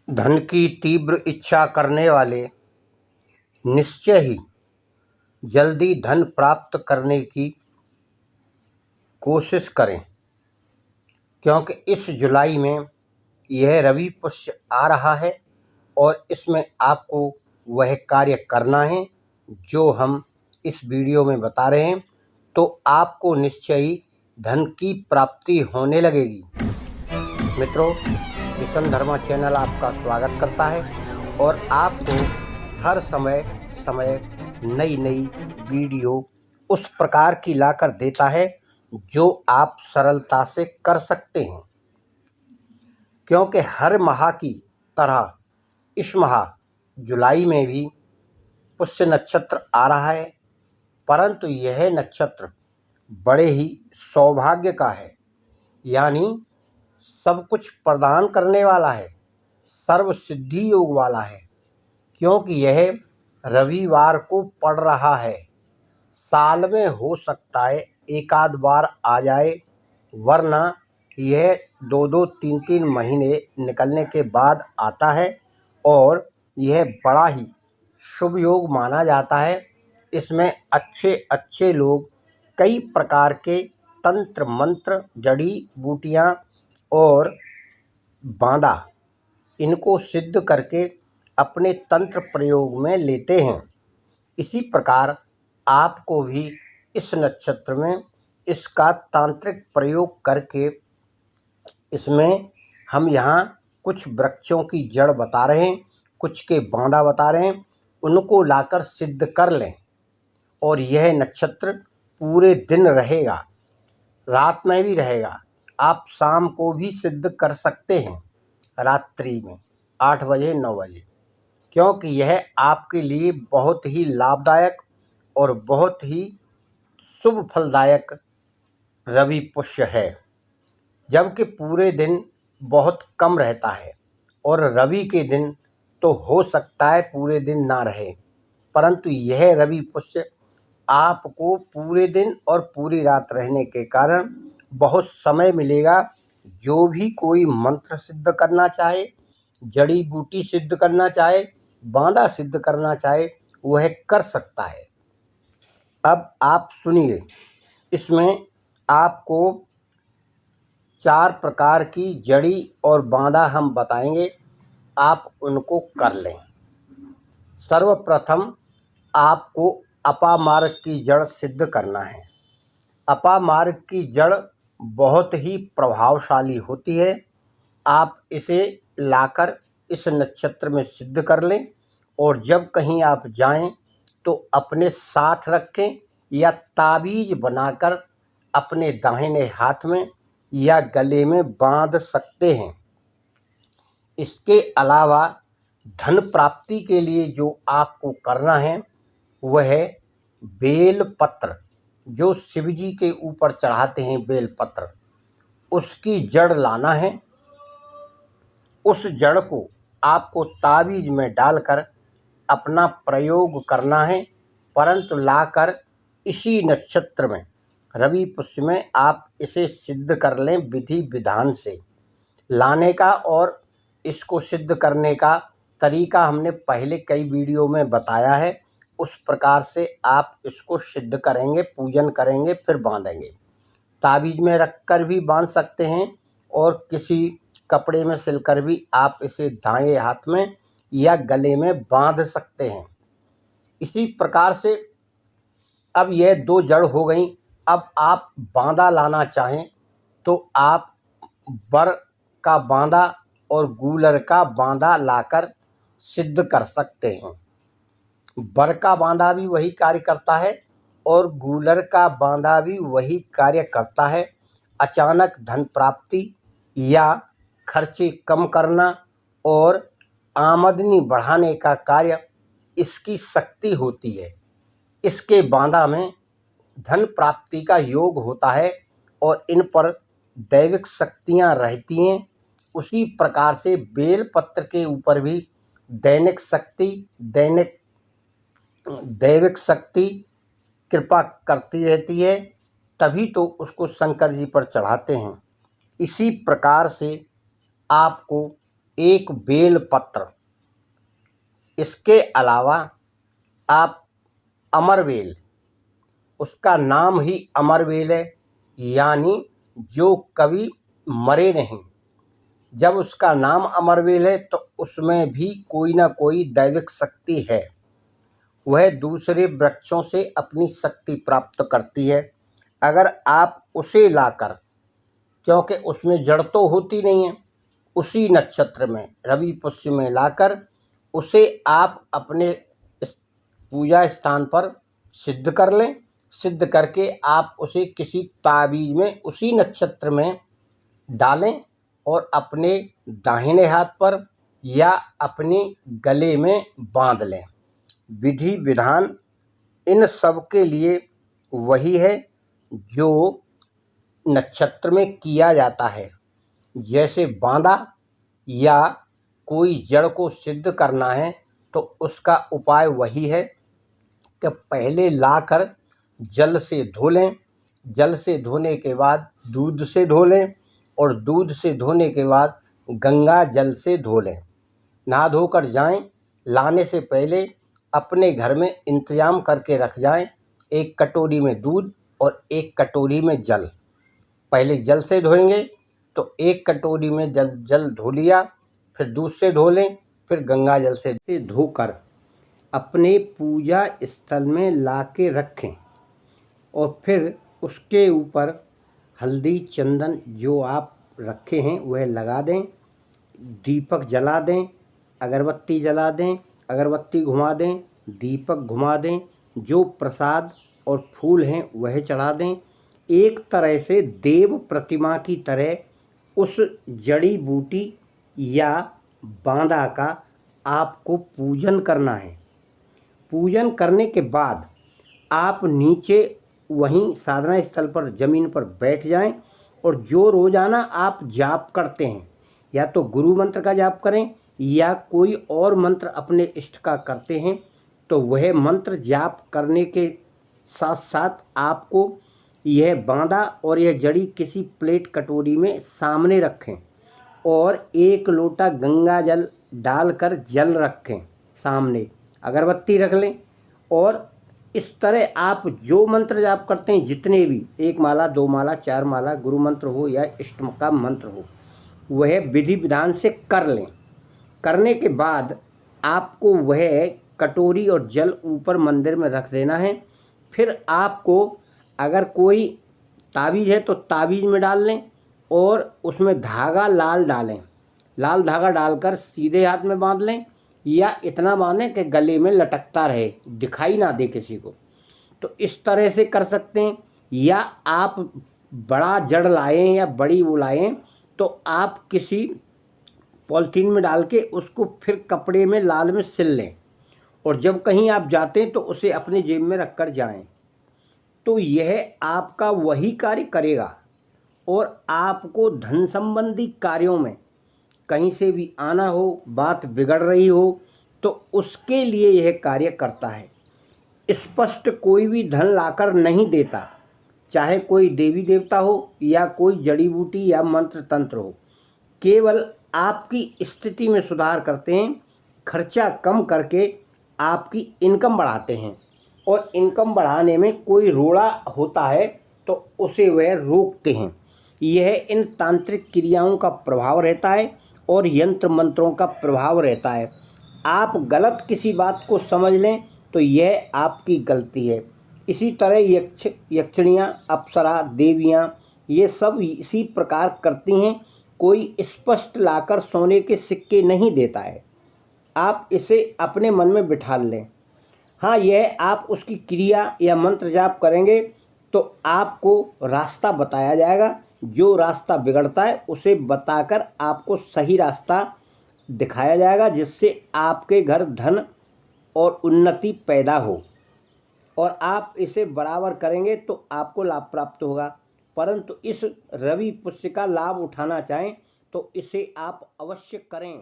धन की तीव्र इच्छा करने वाले निश्चय ही जल्दी धन प्राप्त करने की कोशिश करें, क्योंकि इस जुलाई में यह रवि पुष्य आ रहा है और इसमें आपको वह कार्य करना है जो हम इस वीडियो में बता रहे हैं। तो आपको निश्चय ही धन की प्राप्ति होने लगेगी। मित्रों, मिशन धर्मा चैनल आपका स्वागत करता है और आपको हर समय नई वीडियो उस प्रकार की लाकर देता है जो आप सरलता से कर सकते हैं, क्योंकि हर माह की तरह इस माह जुलाई में भी पुष्य नक्षत्र आ रहा है, परंतु यह नक्षत्र बड़े ही सौभाग्य का है, यानी सब कुछ प्रदान करने वाला है, सर्व सिद्धि योग वाला है, क्योंकि यह रविवार को पड़ रहा है। साल में हो सकता है एक आध बार आ जाए, वरना यह 2-3 महीने निकलने के बाद आता है और यह बड़ा ही शुभ योग माना जाता है। इसमें अच्छे लोग कई प्रकार के तंत्र मंत्र, जड़ी बूटियाँ और बांदा इनको सिद्ध करके अपने तंत्र प्रयोग में लेते हैं। इसी प्रकार आपको भी इस नक्षत्र में इसका तांत्रिक प्रयोग करके इसमें हम यहाँ कुछ वृक्षों की जड़ बता रहे हैं, कुछ के बांदा बता रहे हैं, उनको लाकर सिद्ध कर लें। और यह नक्षत्र पूरे दिन रहेगा, रात में भी रहेगा। आप शाम को भी सिद्ध कर सकते हैं, रात्रि में 8 बजे 9 बजे, क्योंकि यह आपके लिए बहुत ही लाभदायक और बहुत ही शुभ फलदायक रवि पुष्य है। जबकि पूरे दिन बहुत कम रहता है और रवि के दिन तो हो सकता है पूरे दिन ना रहे, परंतु यह रवि पुष्य आपको पूरे दिन और पूरी रात रहने के कारण बहुत समय मिलेगा। जो भी कोई मंत्र सिद्ध करना चाहे, जड़ी बूटी सिद्ध करना चाहे, बांदा सिद्ध करना चाहे, वह कर सकता है। अब आप सुनिए, इसमें आपको 4 प्रकार की जड़ी और बांदा हम बताएंगे, आप उनको कर लें। सर्वप्रथम आपको अपामार्ग की जड़ सिद्ध करना है। अपामार्ग की जड़ बहुत ही प्रभावशाली होती है। आप इसे लाकर इस नक्षत्र में सिद्ध कर लें और जब कहीं आप जाएं तो अपने साथ रखें या ताबीज बनाकर अपने दाहिने हाथ में या गले में बांध सकते हैं। इसके अलावा धन प्राप्ति के लिए जो आपको करना है वह बेल पत्र, जो शिव जी के ऊपर चढ़ाते हैं बेल पत्र, उसकी जड़ लाना है। उस जड़ को आपको ताबीज में डालकर अपना प्रयोग करना है, परंतु लाकर इसी नक्षत्र में रवि पुष्य में आप इसे सिद्ध कर लें। विधि विधान से लाने का और इसको सिद्ध करने का तरीका हमने पहले कई वीडियो में बताया है। उस प्रकार से आप इसको सिद्ध करेंगे, पूजन करेंगे, फिर बांधेंगे। ताबीज में रखकर भी बांध सकते हैं और किसी कपड़े में सिलकर भी आप इसे दाएं हाथ में या गले में बांध सकते हैं। इसी प्रकार से अब यह 2 जड़ हो गई। अब आप बांदा लाना चाहें तो आप बर का बांदा और गूलर का बांदा लाकर सिद्ध कर सकते हैं। बर का बांदा भी वही कार्य करता है और गूलर का बांदा भी वही कार्य करता है। अचानक धन प्राप्ति या खर्चे कम करना और आमदनी बढ़ाने का कार्य इसकी शक्ति होती है। इसके बांदा में धन प्राप्ति का योग होता है और इन पर दैविक शक्तियाँ रहती हैं। उसी प्रकार से बेल पत्र के ऊपर भी दैविक शक्ति कृपा करती रहती है, तभी तो उसको शंकर जी पर चढ़ाते हैं। इसी प्रकार से आपको एक बेल पत्र। इसके अलावा आप अमरवेल, उसका नाम ही अमरवेल है, यानी जो कभी मरे नहीं। जब उसका नाम अमरवेल है तो उसमें भी कोई ना कोई दैविक शक्ति है। वह दूसरे वृक्षों से अपनी शक्ति प्राप्त करती है। अगर आप उसे लाकर, क्योंकि उसमें जड़ तो होती नहीं है, उसी नक्षत्र में रवि पुष्य में लाकर उसे आप अपने पूजा स्थान पर सिद्ध कर लें। सिद्ध करके आप उसे किसी ताबीज में उसी नक्षत्र में डालें और अपने दाहिने हाथ पर या अपने गले में बांध लें। विधि विधान इन सब के लिए वही है जो नक्षत्र में किया जाता है। जैसे बांधा या कोई जड़ को सिद्ध करना है तो उसका उपाय वही है कि पहले लाकर जल से धो लें। जल से धोने के बाद दूध से धो लें और दूध से धोने के बाद गंगा जल से धो लें। नहा धोकर जाएं। लाने से पहले अपने घर में इंतजाम करके रख जाएं, एक कटोरी में दूध और एक कटोरी में जल। पहले जल से धोएंगे तो एक कटोरी में जल धो लिया, फिर दूध से धो लें, फिर गंगा जल से धोकर अपने पूजा स्थल में ला के रखें और फिर उसके ऊपर हल्दी चंदन जो आप रखे हैं वह लगा दें। दीपक जला दें, अगरबत्ती जला दें, अगरबत्ती घुमा दें, दीपक घुमा दें, जो प्रसाद और फूल हैं वह चढ़ा दें। एक तरह से देव प्रतिमा की तरह उस जड़ी बूटी या बांदा का आपको पूजन करना है। पूजन करने के बाद आप नीचे वहीं साधना स्थल पर ज़मीन पर बैठ जाएं और जो रोज़ाना आप जाप करते हैं, या तो गुरु मंत्र का जाप करें या कोई और मंत्र अपने इष्ट का करते हैं, तो वह मंत्र जाप करने के साथ साथ आपको यह बांदा और यह जड़ी किसी प्लेट कटोरी में सामने रखें और एक लोटा गंगा जल डालकर जल रखें सामने, अगरबत्ती रख लें और इस तरह आप जो मंत्र जाप करते हैं, जितने भी 1 माला 2 माला 4 माला गुरु मंत्र हो या इष्ट का मंत्र हो, वह विधि विधान से कर लें। करने के बाद आपको वह कटोरी और जल ऊपर मंदिर में रख देना है। फिर आपको अगर कोई ताबीज़ है तो ताबीज़ में डाल लें और उसमें धागा लाल डालें। लाल धागा डालकर सीधे हाथ में बांध लें या इतना बांधें कि गले में लटकता रहे, दिखाई ना दे किसी को। तो इस तरह से कर सकते हैं। या आप बड़ा जड़ लाएं या बड़ी वो लाएं तो आप किसी पॉलीथीन में डाल के उसको फिर कपड़े में लाल में सिल लें और जब कहीं आप जाते हैं तो उसे अपने जेब में रख कर जाएँ। तो यह आपका वही कार्य करेगा और आपको धन संबंधी कार्यों में कहीं से भी आना हो, बात बिगड़ रही हो, तो उसके लिए यह कार्य करता है। स्पष्ट कोई भी धन लाकर नहीं देता, चाहे कोई देवी देवता हो या कोई जड़ी बूटी या मंत्र तंत्र हो। केवल आपकी स्थिति में सुधार करते हैं, खर्चा कम करके आपकी इनकम बढ़ाते हैं और इनकम बढ़ाने में कोई रोड़ा होता है तो उसे वह रोकते हैं। यह इन तांत्रिक क्रियाओं का प्रभाव रहता है और यंत्र मंत्रों का प्रभाव रहता है। आप गलत किसी बात को समझ लें तो यह आपकी गलती है। इसी तरह यक्षिणियाँ, अप्सरा, देवियाँ ये सब इसी प्रकार करती हैं। कोई स्पष्ट लाकर सोने के सिक्के नहीं देता है। आप इसे अपने मन में बिठा लें। हाँ, यह आप उसकी क्रिया या मंत्र जाप करेंगे तो आपको रास्ता बताया जाएगा। जो रास्ता बिगड़ता है उसे बताकर आपको सही रास्ता दिखाया जाएगा, जिससे आपके घर धन और उन्नति पैदा हो और आप इसे बराबर करेंगे तो आपको लाभ प्राप्त होगा। परंतु इस रवि पुष्य का लाभ उठाना चाहें तो इसे आप अवश्य करें।